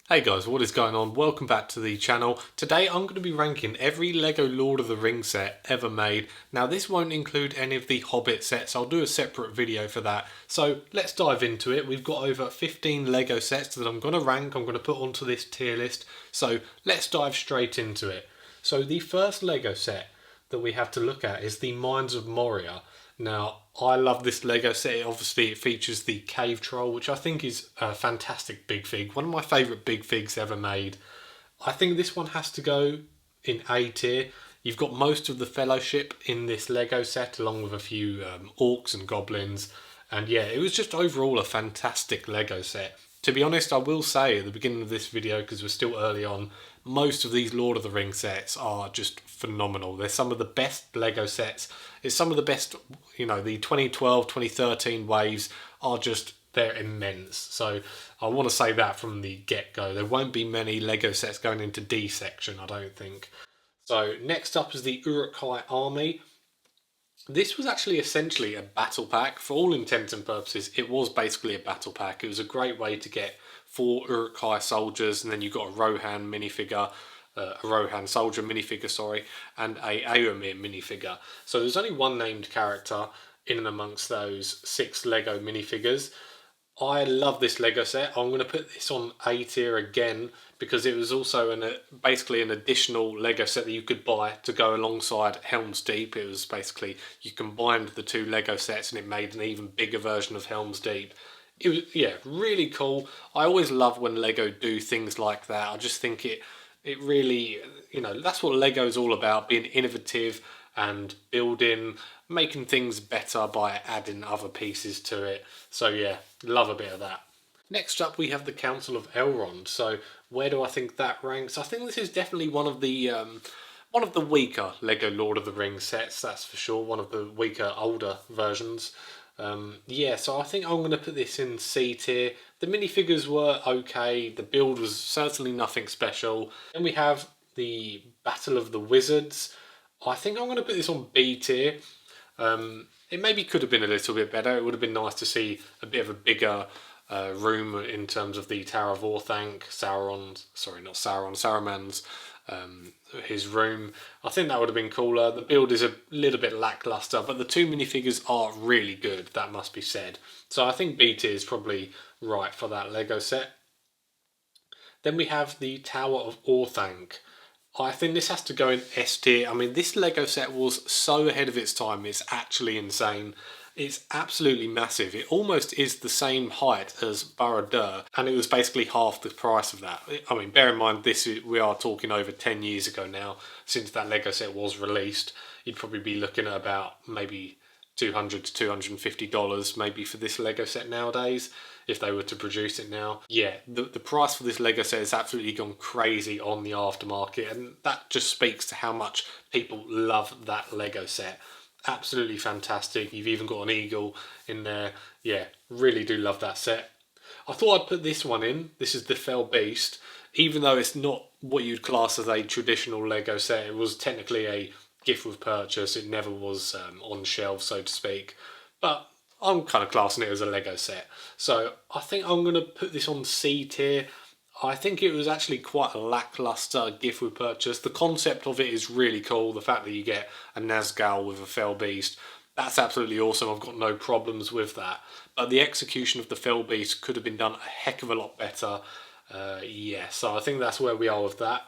Hey guys, what is going on? Welcome back to the channel. Today I'm going to be ranking every LEGO Lord of the Rings set ever made. Now this won't include any of the Hobbit sets, I'll do a separate video for that. So let's dive into it. We've got over 15 LEGO sets that I'm going to rank, I'm going to put onto this tier list. So let's dive straight into it. So the first LEGO set that we have to look at is the Mines of Moria. Now, I love this Lego set. Obviously, it features the cave troll, which I think is a fantastic big fig. One of my favourite big figs ever made. I think this one has to go in A tier. You've got most of the Fellowship in this Lego set, along with a few orcs and goblins. And yeah, it was just overall a fantastic Lego set. To be honest, I will say at the beginning of this video, because we're still early on, most of these Lord of the Rings sets are just phenomenal. They're some of the best Lego sets. It's some of the best, the 2012, 2013 waves are just, they're immense. So I want to say that from the get-go. There won't be many Lego sets going into D section, I don't think. So next up is the Uruk-hai army. This was actually essentially a battle pack. For all intents and purposes, it was basically a battle pack. It was a great way to get 4 Uruk-hai soldiers, and then you got a Rohan minifigure, a Rohan soldier minifigure, sorry, and a Éomer minifigure. So there's only one named character in and amongst those 6 Lego minifigures. I love this Lego set. I'm going to put this on A tier again because it was also basically an additional Lego set that you could buy to go alongside Helm's Deep. It was basically, you combined the 2 Lego sets and it made an even bigger version of Helm's Deep. It was, yeah, really cool. I always love when Lego do things like that. I just think it really, that's what Lego's all about, being innovative and building, making things better by adding other pieces to it. So yeah, love a bit of that. Next up we have the Council of Elrond. So where do I think that ranks? I think this is definitely one of the weaker Lego Lord of the Rings sets, that's for sure. One of the weaker, older versions. Yeah, so I think I'm going to put this in C tier. The minifigures were okay. The build was certainly nothing special. Then we have the Battle of the Wizards. I think I'm going to put this on B tier. It maybe could have been a little bit better. It would have been nice to see a bit of a bigger room in terms of the Tower of Orthanc, Saruman's his room. I think that would have been cooler. The build is a little bit lackluster, but the 2 minifigures are really good, that must be said. So I think B tier is probably right for that Lego set. Then we have the Tower of Orthanc. I think this has to go in S tier. I mean, this Lego set was so ahead of its time, it's actually insane. It's absolutely massive. It almost is the same height as Barad-dûr, and it was basically half the price of that. I mean, bear in mind, we are talking over 10 years ago now, since that Lego set was released. You'd probably be looking at about maybe $200 to $250 maybe for this Lego set nowadays, if they were to produce it now. Yeah, the price for this Lego set has absolutely gone crazy on the aftermarket, and that just speaks to how much people love that Lego set. Absolutely fantastic. You've even got an eagle in there. Yeah, really do love that set. I thought I'd put this one in. This is the Fell Beast. Even though it's not what you'd class as a traditional Lego set, it was technically a gift with purchase. It never was on shelf, so to speak. But I'm kind of classing it as a Lego set. So I think I'm going to put this on C tier. I think it was actually quite a lackluster gift with purchase. The concept of it is really cool. The fact that you get a Nazgul with a Fell Beast, that's absolutely awesome. I've got no problems with that. But the execution of the Fell Beast could have been done a heck of a lot better. Yeah, so I think that's where we are with that.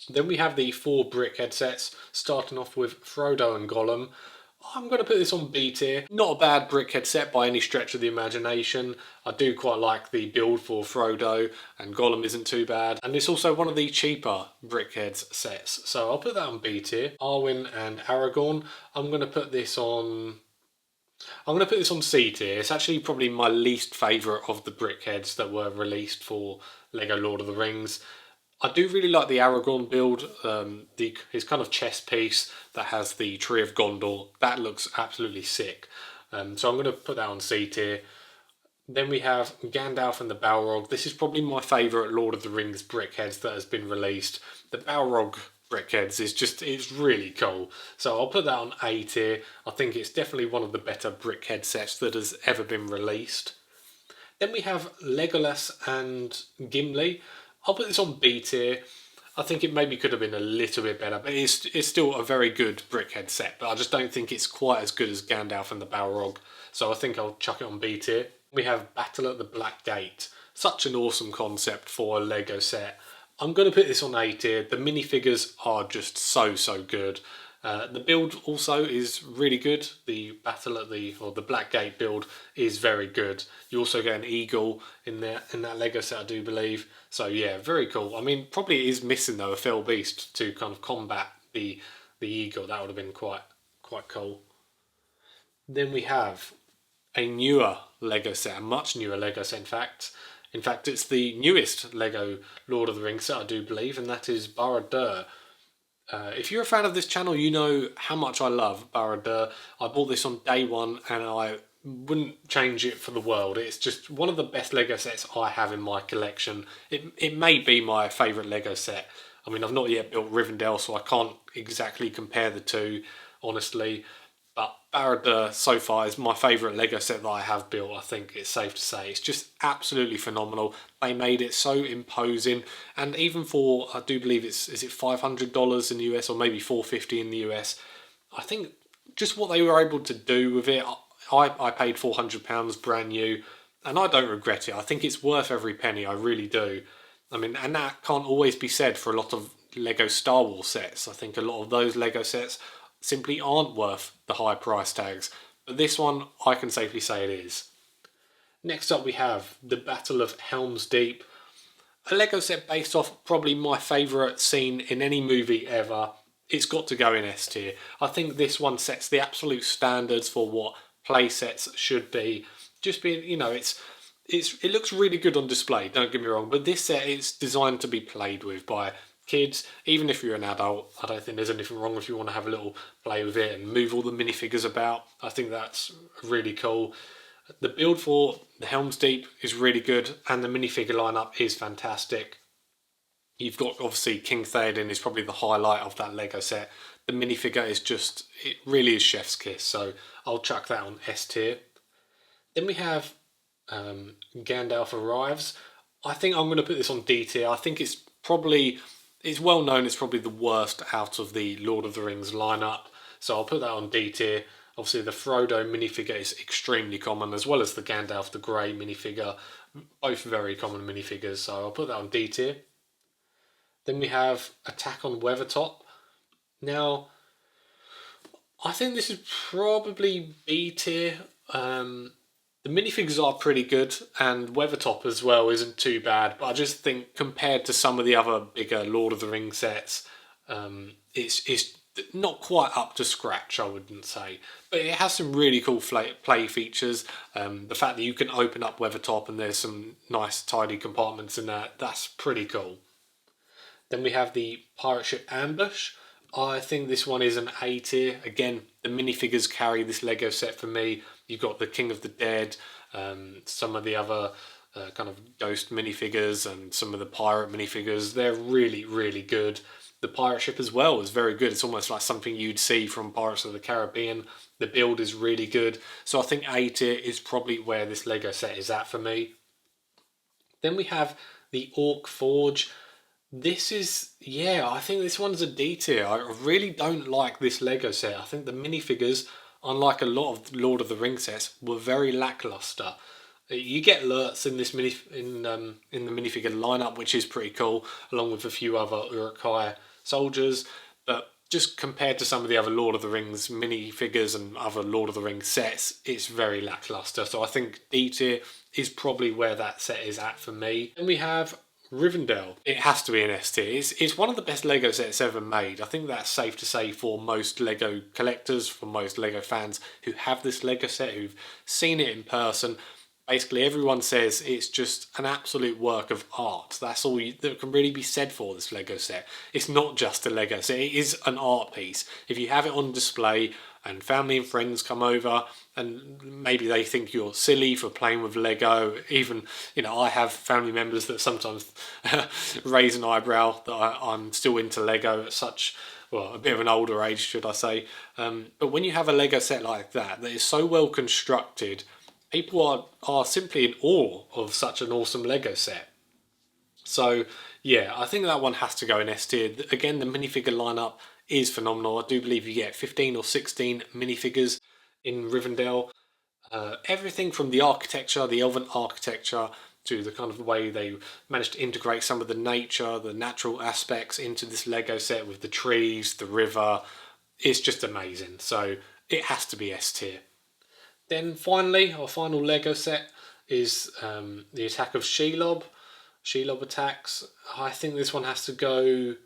Then we have the 4 BrickHeadz sets, starting off with Frodo and Gollum. I'm going to put this on B tier. Not a bad BrickHeadz set by any stretch of the imagination. I do quite like the build for Frodo, and Gollum isn't too bad. And it's also one of the cheaper BrickHeadz sets, so I'll put that on B tier. Arwen and Aragorn, I'm going to put this on C tier. It's actually probably my least favourite of the BrickHeadz that were released for LEGO Lord of the Rings. I do really like the Aragorn build, his kind of chest piece that has the Tree of Gondor. That looks absolutely sick. So I'm going to put that on C tier. Then we have Gandalf and the Balrog. This is probably my favourite Lord of the Rings BrickHeadz that has been released. The Balrog BrickHeadz it's really cool. So I'll put that on A tier. I think it's definitely one of the better BrickHeadz sets that has ever been released. Then we have Legolas and Gimli. I'll put this on B tier. I think it maybe could have been a little bit better, but it's still a very good BrickHeadz set, but I just don't think it's quite as good as Gandalf and the Balrog, so I think I'll chuck it on B tier. We have Battle at the Black Gate. Such an awesome concept for a Lego set. I'm going to put this on A tier. The minifigures are just so good. The build also is really good. The the Black Gate build is very good. You also get an eagle in that Lego set, I do believe. So yeah, very cool. I mean, probably it is missing though a fell beast to kind of combat the eagle. That would have been quite cool. Then we have a newer Lego set, a much newer Lego set in fact. In fact, it's the newest Lego Lord of the Rings set, I do believe, and that is Barad-dûr. If you're a fan of this channel, you know how much I love Barad-dûr. I bought this on day one and I wouldn't change it for the world. It's just one of the best Lego sets I have in my collection. It may be my favourite Lego set. I mean, I've not yet built Rivendell, so I can't exactly compare the two, honestly. But Barad-dûr so far is my favourite Lego set that I have built, I think it's safe to say. It's just absolutely phenomenal. They made it so imposing, and even for, I do believe is it $500 in the US or maybe $450 in the US, I think just what they were able to do with it, I paid £400 brand new, and I don't regret it. I think it's worth every penny, I really do. I mean, and that can't always be said for a lot of Lego Star Wars sets. I think a lot of those Lego sets simply aren't worth the high price tags, but this one I can safely say it is. Next up we have the Battle of Helm's Deep, a Lego set based off probably my favourite scene in any movie ever. It's got to go in S tier. I think this one sets the absolute standards for what play sets should be. Just being, you know, it looks really good on display, don't get me wrong, but this set is designed to be played with by kids. Even if you're an adult, I don't think there's anything wrong if you want to have a little play with it and move all the minifigures about. I think that's really cool. The build for the Helm's Deep is really good, and the minifigure lineup is fantastic. You've got, obviously, King Theoden is probably the highlight of that Lego set. The minifigure is just, it really is chef's kiss, so I'll chuck that on S tier. Then we have Gandalf Arrives. I think I'm going to put this on D tier. I think it's well known it's probably the worst out of the Lord of the Rings lineup, so I'll put that on D tier. Obviously the Frodo minifigure is extremely common, as well as the Gandalf the Grey minifigure, both very common minifigures, so I'll put that on D tier. Then we have Attack on Weathertop. Now, I think this is probably B tier. The minifigs are pretty good, and Weathertop as well isn't too bad, but I just think compared to some of the other bigger Lord of the Rings sets, it's not quite up to scratch, I wouldn't say. But it has some really cool play features. The fact that you can open up Weathertop and there's some nice tidy compartments in that, that's pretty cool. Then we have the Pirate Ship Ambush. I think this one is an A tier. Again, the minifigures carry this Lego set for me. You've got the King of the Dead, some of the other kind of ghost minifigures and some of the pirate minifigures. They're really good. The pirate ship as well is very good. It's almost like something you'd see from Pirates of the Caribbean. The build is really good. So I think A tier is probably where this Lego set is at for me. Then we have the Orc Forge. This is, yeah, I think this one's a D tier. I really don't like this Lego set. I think the minifigures, unlike a lot of Lord of the Rings sets, were very lackluster. You get alerts in this in the minifigure lineup, which is pretty cool, along with a few other Uruk-hai soldiers. But just compared to some of the other Lord of the Rings minifigures and other Lord of the Rings sets, it's very lackluster. So I think D tier is probably where that set is at for me. Then we have Rivendell. It has to be an S tier. It's one of the best Lego sets ever made. I think that's safe to say for most Lego collectors, for most Lego fans who have this Lego set, who've seen it in person. Basically, everyone says it's just an absolute work of art. That's all that can really be said for this Lego set. It's not just a Lego set, it is an art piece. If you have it on display and family and friends come over and maybe they think you're silly for playing with Lego, even, you know, I have family members that sometimes raise an eyebrow that I'm still into Lego at such, well, a bit of an older age, should I say. But when you have a Lego set like that is so well constructed, people are simply in awe of such an awesome Lego set. So yeah, I think that one has to go in S tier. Again, the minifigure lineup is phenomenal. I do believe you get 15 or 16 minifigures in Rivendell. Everything from the architecture, the elven architecture, to the kind of way they managed to integrate some of the nature, the natural aspects into this Lego set with the trees, the river. It's just amazing. So it has to be S tier. Then finally, our final Lego set is the attack of Shelob. Shelob attacks. I think this one has to go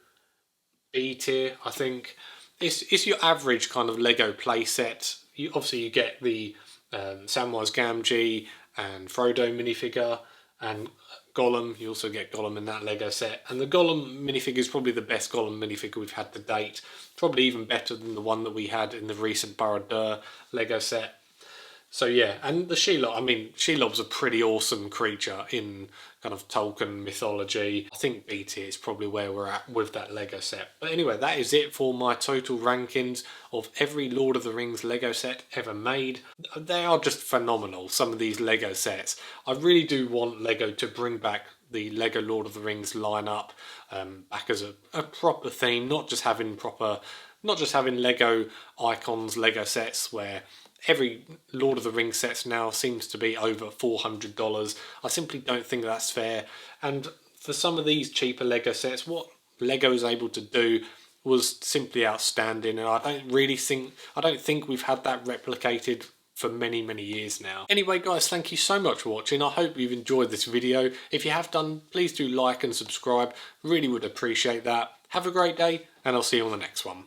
B tier. I think it's your average kind of Lego play set. Obviously you get the Samwise Gamgee and Frodo minifigure and Gollum. You also get Gollum in that Lego set, and the Gollum minifigure is probably the best Gollum minifigure we've had to date. Probably even better than the one that we had in the recent Barad-dûr Lego set. So yeah, and the Shelob, I mean, Shelob's a pretty awesome creature in kind of Tolkien mythology. I think B tier is probably where we're at with that Lego set. But anyway, that is it for my total rankings of every Lord of the Rings Lego set ever made. They are just phenomenal, some of these Lego sets. I really do want Lego to bring back the Lego Lord of the Rings lineup back as a proper theme, not just having Lego icons, Lego sets where every Lord of the Rings set now seems to be over $400. I simply don't think that's fair. And for some of these cheaper Lego sets, what Lego is able to do was simply outstanding. And I don't think we've had that replicated for many, many years now. Anyway guys, thank you so much for watching. I hope you've enjoyed this video. If you have done, please do like and subscribe. Really would appreciate that. Have a great day, and I'll see you on the next one.